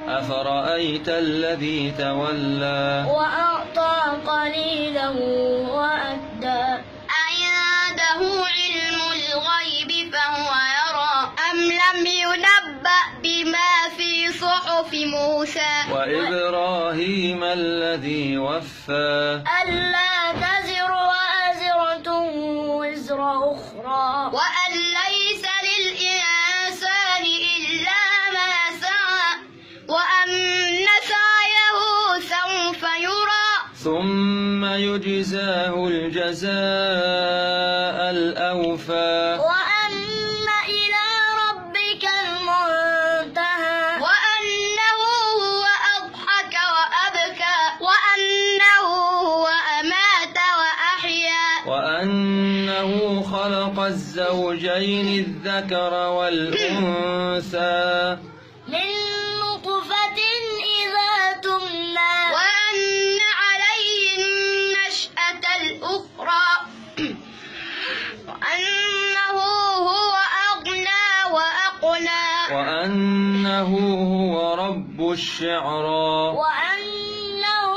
أفرأيت الذي تولى وأعطى قليلا وأكدى أعنده علم الغيب فهو يرى أم لم ينبأ بما في صحف موسى وإبراهيم الذي وفى ألا تزر وازرة وزر أخرى وأن ليس للإنسان إلا ما سعى وأن سعيه سوف يرى ثم يجزاه الجزاء الأوفى وأن إلى ربك المنتهى وأنه هو أضحك وأبكى وأنه هو أمات وأحيا وأنه خلق الزوجين الذكر والأنثى من نطفة إذا تمنى وأن عليه النشأة الأخرى وأنه هو أغنى وأقنى وأنه هو رب الشعرى وأنه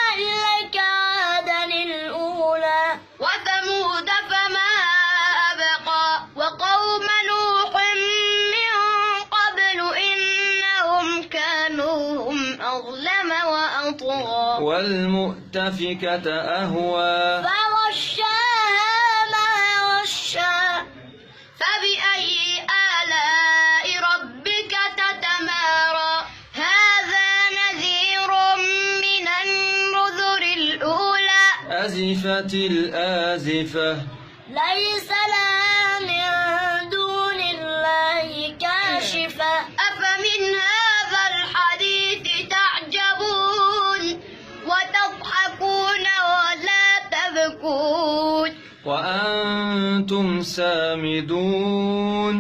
أهلك عادا الأولى وثمود فما أبقى وقوم نوح من قبل إنهم كانوا هم أظلم وأطغى والمؤتفكة أهوى فغشاها ما غشى فبأي آلاء ربك تتمارى هذا نذير من النذر الأولى أزفت الآزفة ليس لها من دون الله كاشفة أفمن هذا الحديث تعجبون وتضحكون ولا تبكون وأنتم سامدون